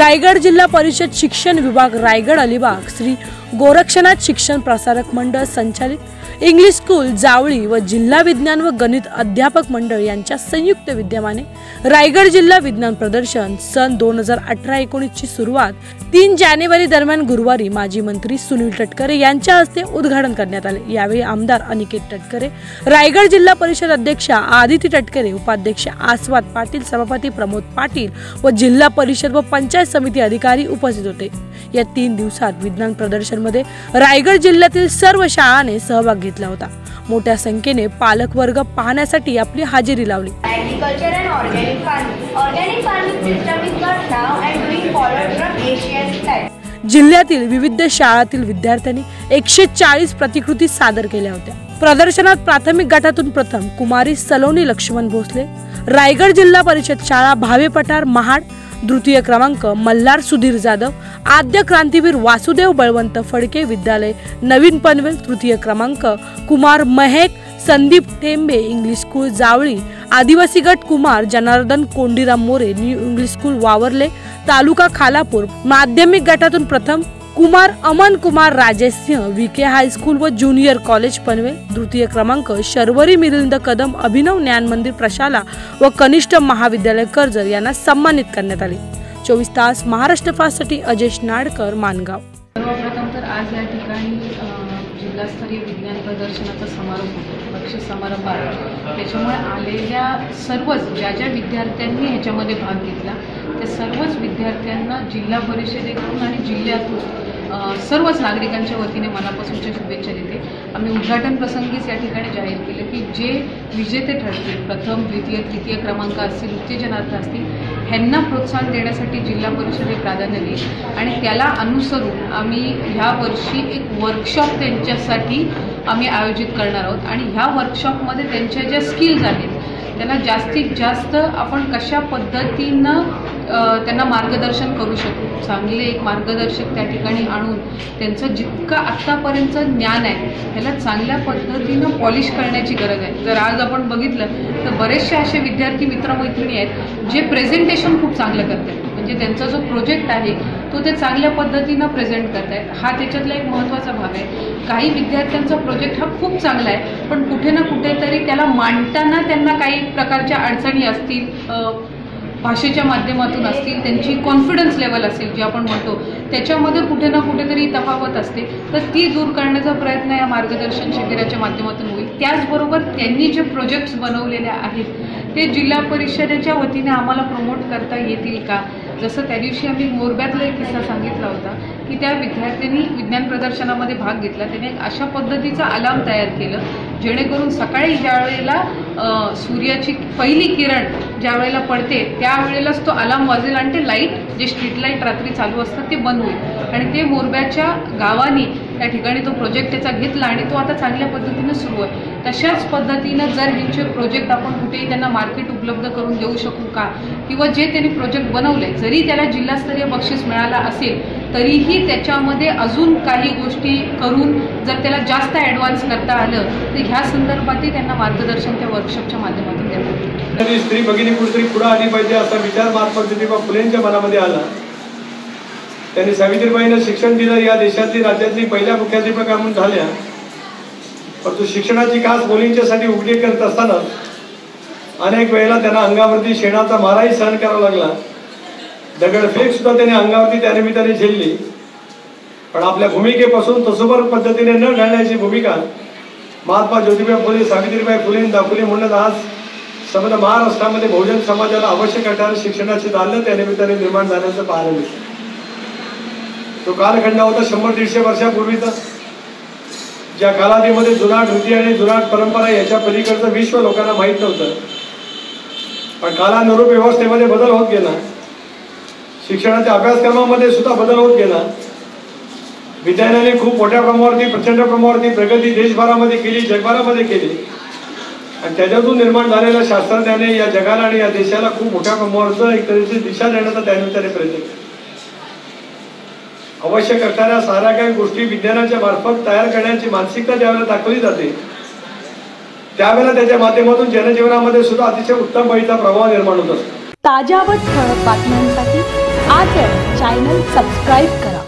रायगड जिल्हा परिषद शिक्षण विभाग रायगड अलिबाग श्री गोरक्षनाथ शिक्षण प्रसारक मंडळ संचालित इंग्लिश स्कूल जावळी व जिल्हा विज्ञान व गणित अध्यापक मंडळ यांच्या संयुक्त विद्यमाने रायगड जिल्हा विज्ञान प्रदर्शन सन 2018-19 ची सुरुवात 3 जानेवारी दरम्यान गुरुवारी माजी मंत्री सुनील तटकरे यांच्या हस्ते उद्घाटन करण्यात आले। यावेळी आमदार अनिकेत तटकरे, रायगड जिल्हा परिषद अध्यक्षा आदिती तटकरे, उपाध्यक्ष आस्वाद पाटील, सभापती प्रमोद पाटील व जिल्हा परिषद व पंचायत समिती अधिकारी उपस्थित होते। या 3 दिवसात विज्ञान प्रदर्शन मध्ये रायगड जिल्ह्यातील सर्व शाळांनी सहभाग घेतला होता। मोठ्या संख्येने पालक वर्ग पाहण्यासाठी आपली हजेरी लावली। Agriculture and organic farming. Organic farming system is not now and doing followed from Asian type. जिल्ह्यातील विविध शाळांतील विद्यार्थ्यांनी 140 प्रतिकृती सादर केल्या होत्या। प्रदर्शनात प्राथमिक गटातून प्रथम कुमारी सलोनी लक्ष्मण भोसले, रायगड जिल्हा परिषद शाळा भावे पठार महाड, द्वितीय क्रमांक मल्हार सुधीर जाधव, आद्य क्रांतीवीर वासुदेव बळवंत फडके विद्यालय नवीन पनवेल, तृतीय क्रमांक कुमार महक संदीप टेंबे इंग्लिश स्कूल जावळी, आदिवासी गट Kumar Janardan Kondiram More new English school Vavarle taluka Khalapur, माध्यमिक गटातून प्रथम कुमार अमन कुमार राजेश सिंह विके हायस्कूल व ज्युनियर कॉलेज पनवेल, द्वितीय क्रमांक शर्वरी मिलिंद कदम अभिनव ज्ञान मंदिर प्रशाला व कनिष्ठ महाविद्यालय कर्जत यांना सन्मानित करण्यात आले। 24 तास महाराष्ट्र फास्टसाठी अजेश नाडकर, मानगाव। सर्वप्रथम तर आज या ठिकाणी जिल्हास्तरीय विज्ञान प्रदर्शनाचा समारोप होतो, बक्षीस समारंभ आहे। त्याच्यामुळे आलेल्या सर्वच ज्या विद्यार्थ्यांनी ह्याच्यामध्ये भाग घेतला त्या सर्वच विद्यार्थ्यांना जिल्हा परिषदेकडून आणि जिल्ह्यातून सर्वच नागरिकांच्या वतीने मनापासूनच्या शुभेच्छा देते। आम्ही उद्घाटन प्रसंगीच या ठिकाणी जाहीर केले की जे विजेते ठरतील, प्रथम द्वितीय तृतीय क्रमांक असतील, उत्तेजनार्थ असतील, ह्यांना प्रोत्साहन देण्यासाठी जिल्हा परिषद हे प्राधान्य देईल आणि त्याला अनुसरून आम्ही ह्या वर्षी एक वर्कशॉप त्यांच्यासाठी आम्ही आयोजित करणार आहोत आणि ह्या वर्कशॉपमध्ये त्यांच्या ज्या स्किल्स आहेत त्यांना जास्तीत जास्त आपण कशा पद्धतीनं त्यांना मार्गदर्शन करू शकू, चांगले एक मार्गदर्शक त्या ठिकाणी आणून त्यांचं जितकं आत्तापर्यंतचं ज्ञान आहे त्याला चांगल्या पद्धतीनं पॉलिश करण्याची गरज आहे। जर आज आपण बघितलं तर बरेचसे असे विद्यार्थी मित्रमैत्रिणी आहेत जे प्रेझेंटेशन खूप चांगलं करतात, म्हणजे त्यांचा जो प्रोजेक्ट आहे तो ते चांगल्या पद्धतीनं प्रेझेंट करत आहेत। हा त्याच्यातला एक महत्त्वाचा भाग आहे। काही विद्यार्थ्यांचा प्रोजेक्ट हा खूप चांगला आहे पण कुठे ना कुठेतरी त्याला मांडताना त्यांना काही प्रकारच्या अडचणी असतील, भाषेच्या माध्यमातून असतील, त्यांची कॉन्फिडन्स लेवल असेल जे आपण म्हणतो त्याच्यामध्ये कुठे ना कुठेतरी तफावत असते, तर ती दूर करण्याचा प्रयत्न या मार्गदर्शन शिबिराच्या माध्यमातून होईल। त्याचबरोबर त्यांनी जे प्रोजेक्ट्स बनवलेले आहेत ते जिल्हा परिषदेच्या वतीने आम्हाला प्रमोट करता येतील का? जसं त्या दिवशी आम्ही मोरब्यातला एक किस्सा सांगितला होता की त्या विद्यार्थ्यांनी विज्ञान प्रदर्शनामध्ये भाग घेतला, त्याने एक अशा पद्धतीचा अलार्म तयार केलं जेणेकरून सकाळी ज्या वेळेला सूर्याची पहिली किरण ज्या वेळेला पडते त्यावेळेलाच तो अलार्म वाजेल आणि ते लाईट जे स्ट्रीट लाईट रात्री चालू असतात ते बंद होईल आणि ते मोरब्याच्या गावानी त्या ठिकाणी तो प्रोजेक्ट त्याचा घेतला आणि तो आता चांगल्या पद्धतीनं सुरू आहे। तशाच पद्धतीनं जर ह्यांचे प्रोजेक्ट आपण कुठेही त्यांना मार्केट उपलब्ध करून देऊ शकू का, किंवा जे त्यांनी प्रोजेक्ट बनवले जरी त्याला जिल्हास्तरीय बक्षीस मिळाला असेल तरीही त्याच्यामध्ये अजून काही गोष्टी करून जर त्याला जास्त ॲडव्हान्स करता आलं तर ह्या संदर्भातही त्यांना मार्गदर्शन त्या वर्कशॉपच्या माध्यमातून द्यावं। स्त्री भगिनी कुठेतरी पुढे आली पाहिजे असा विचार महात्मा ज्योतिबा फुलेंच्या मनामध्ये आला। त्यांनी सावित्रीबाईंना शिक्षण दिलं, या देशातली राज्यातली पहिल्या मुख्याध्यापिका म्हणून झाल्या, परंतु शिक्षणाची कास मुलींच्यासाठी उघडी करत असताना अनेक वेळेला त्यांना अंगावरती शेणाचा माराही सहन करावा लागला, दगडफेक सुद्धा त्याने अंगावरती त्यानिमित्ताने झेलली। पण आपल्या भूमिकेपासून तसोबर पद्धतीने न ढळण्याची भूमिका महात्मा ज्योतिबा फुले सावित्रीबाई फुलेंनी दाखवली म्हणून आज समजा महाराष्ट्रामध्ये बहुजन समाजाला आवश्यक असणारे शिक्षणाचे दालन त्या निमित्ताने निर्माण झाल्याचं पाहायला मिळतं। तो कालखंड होता 100-150 वर्षापूर्वीचा, ज्या कालावधीमध्ये जुनाट रीती आणि जुनाट परंपरा याच्या पलीकडचं विश्व लोकांना माहीत नव्हतं, पण कालानुरूप व्यवस्थेमध्ये बदल होत गेला, शिक्षणाच्या अभ्यासक्रमामध्ये सुद्धा बदल होत गेला। विज्ञानाने खूप मोठ्या प्रमाणावरती प्रचंड प्रमाणावरती प्रगती देशभरामध्ये केली, जगभरामध्ये केली आणि त्याच्यातून निर्माण झालेल्या शास्त्रज्ञाने या जगाला आणि या देशाला खूप मोठ्या प्रमाणावरचं एक तऱ्हेची दिशा देण्याचा त्यानिमित्ताने प्रयत्न केला। आवश्यक असणाऱ्या साऱ्या काही गोष्टी विज्ञानाच्या मार्फत तयार करण्याची मानसिकता ज्यावेळेला दाखवली जाते त्यावेळेला त्याच्या माध्यमातून जनजीवनामध्ये सुद्धा अतिशय उत्तम पैसा प्रभाव निर्माण होत असतो। ताज्या व ठळक बातम्यांसाठी आजच चॅनल सबस्क्राईब करा.